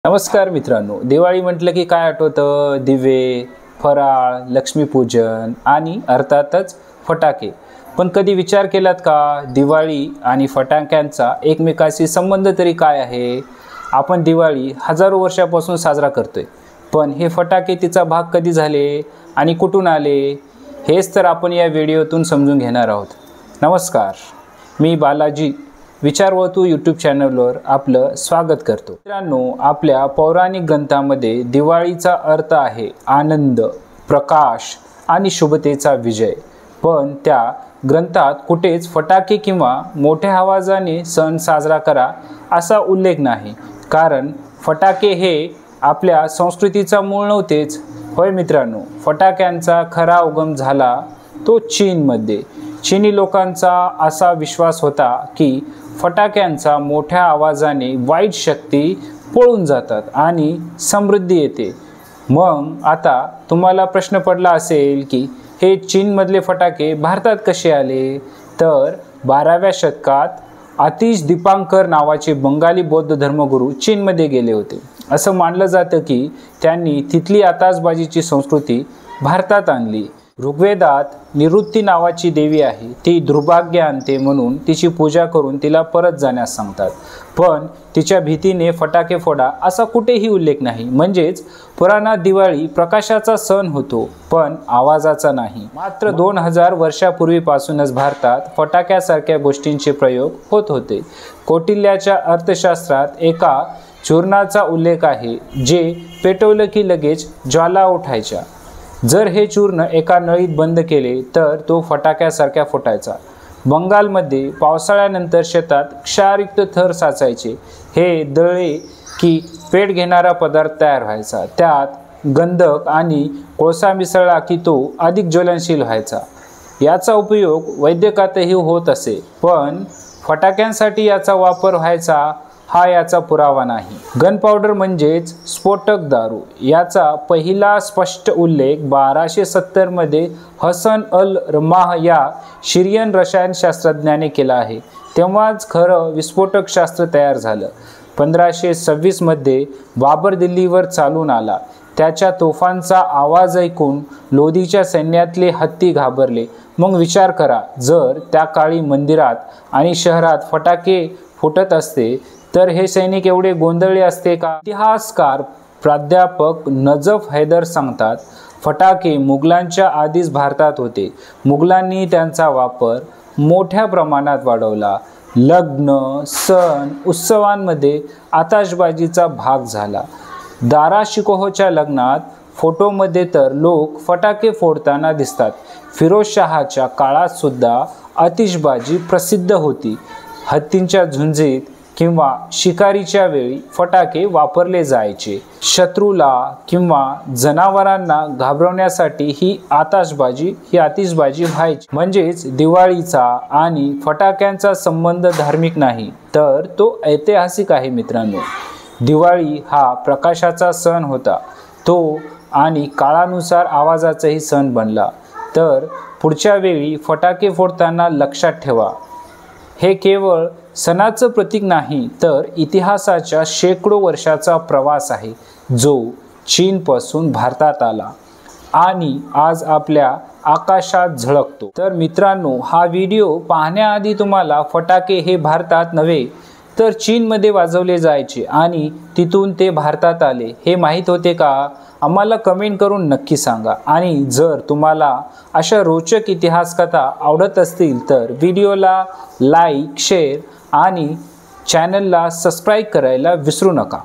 नमस्कार मित्रांनो, दिवाळी म्हटलं की काय आठवतं? दिवे, फराळ, लक्ष्मीपूजन आणि अर्थातच फटाके। पण कधी विचार केलात का दिवाळी आणि फटाक्यांचा एकमेकाशी संबंध तरी काय आहे? आपण दिवाळी हजारो वर्षापासून साजरा करतोय, पण हे फटाके तिचा भाग कधी झाले आणि कुठून आले हेच तर आपण या व्हिडिओतून समजून घेणार आहोत। नमस्कार, मी बालाजी विचारवतू यूट्यूब चॅनलवर आपलं स्वागत करतो। मित्रांनो, आपल्या पौराणिक ग्रंथामध्ये दिवाळीचा अर्थ आहे आनंद, प्रकाश आणि शुभतेचा विजय। पण त्या ग्रंथात कुठेच फटाके किंवा मोठ्या आवाजाने सण साजरा करा असा उल्लेख नाही, कारण फटाके हे आपल्या संस्कृतीचा मूळ नव्हतेच। होय मित्रांनो, फटाक्यांचा खरा उगम झाला तो चीनमध्ये। चीनी लोकांचा असा विश्वास होता की फटाक्यांचा मोठ्या आवाजाने वाईट शक्ती पळून जातात आणि समृद्धी येते। मग आता तुम्हाला प्रश्न पडला असेल की हे चीनमधले फटाके भारतात कसे आले? तर 12व्या शतकात आतिश दीपांकर नावाचे बंगाली बौद्ध धर्मगुरू चीनमध्ये गेले होते। असं मानलं जातं की त्यांनी तिथली आताशबाजीची संस्कृती भारतात आणली। ऋग्वेदात निवृत्ती नावाची देवी आहे, ती दुर्भाग्य आणते म्हणून तिची पूजा करून तिला परत जाण्यास सांगतात। पण तिच्या भीतीने फटाके फोडा असा कुठेही उल्लेख नाही। म्हणजेच पुराणात दिवाळी प्रकाशाचा सण होतो, पण आवाजाचा नाही। मात्र 2000 वर्षापूर्वीपासूनच भारतात फटाक्यासारख्या गोष्टींचे प्रयोग होत होते। कौटिल्याच्या अर्थशास्त्रात एका चूर्णाचा उल्लेख आहे, जे पेटवलं की लगेच ज्वाला उठायच्या। जर हे चूर्ण एका नळीत बंद केले तर तो फटाक्यासारख्या फुटायचा। बंगालमध्ये पावसाळ्यानंतर शेतात क्षारयुक्त थर साचायचे, हे दळले की पेट घेणारा पदार्थ तयार व्हायचा। त्यात गंधक आणि कोळसा मिसळला की तो अधिक ज्वलनशील व्हायचा। याचा उपयोग वैद्यकातही होत असे, पण फटाक्यांसाठी याचा वापर व्हायचा हा याचा पुरावा नाही। गन पावडर म्हणजेच स्फोटक दारू, याचा पहिला स्पष्ट उल्लेख 1270 मध्ये हसन अल रमाह या सीरियन रसायनशास्त्रज्ञाने केला आहे। तेव्हाच खरं विस्फोटक शास्त्र तयार झालं। 1526 मध्ये बाबर दिल्लीवर चालून आला। त्याच्या तोफांचा आवाज ऐकून लोधीच्या सैन्यातले हत्ती घाबरले। मग विचार करा, जर त्या काळी मंदिरात आणि शहरात फटाके फुटत असते तर हे सैनिक एवढे गोंधळले असते का? इतिहासकार प्राध्यापक नजफ हैदर सांगतात, फटाके मुघलांच्या आधीच भारतात होते। मुघलांनी त्यांचा वापर मोठ्या प्रमाणात वाढवला। लग्न, सण, उत्सवांमध्ये आताशबाजीचा भाग झाला। दारा शिकोहच्या लग्नात फोटोमध्ये तर लोक फटाके फोडताना दिसतात। फिरोजशहाच्या काळात सुद्धा आतिषबाजी प्रसिद्ध होती। हत्तींच्या झुंजीत किंवा शिकारीच्या वेळी फटाके वापरले जायचे। शत्रूला किंवा जनावरांना घाबरवण्यासाठी ही आतिषबाजी व्हायची। म्हणजेच दिवाळीचा आणि फटाक्यांचा संबंध धार्मिक नाही, तर तो ऐतिहासिक आहे। मित्रांनो, दिवाळी हा प्रकाशाचा सण होता, तो आणि काळानुसार आवाजाचाही सण बनला। तर पुढच्या वेळी फटाके फोडताना लक्षात ठेवा, हे केवळ सणाचं प्रतीक नाही, तर इतिहासाच्या शेकडो वर्षाचा प्रवास आहे, जो चीनपासून भारतात आला आणि आज आपल्या आकाशात झळकतो। तर मित्रांनो, हा व्हिडिओ पाहण्याआधी तुम्हाला फटाके हे भारतात नव्हे तर चीनमध्ये वाजवले जायचे आणि तिथून ते भारतात आले हे माहीत होते का? आम्हाला कमेंट करून नक्की सांगा। आणि जर तुम्हाला अशा रोचक इतिहास कथा आवडत असतील तर व्हिडिओला लाईक, शेअर आणि चॅनलला सबस्क्राईब करायला विसरू नका।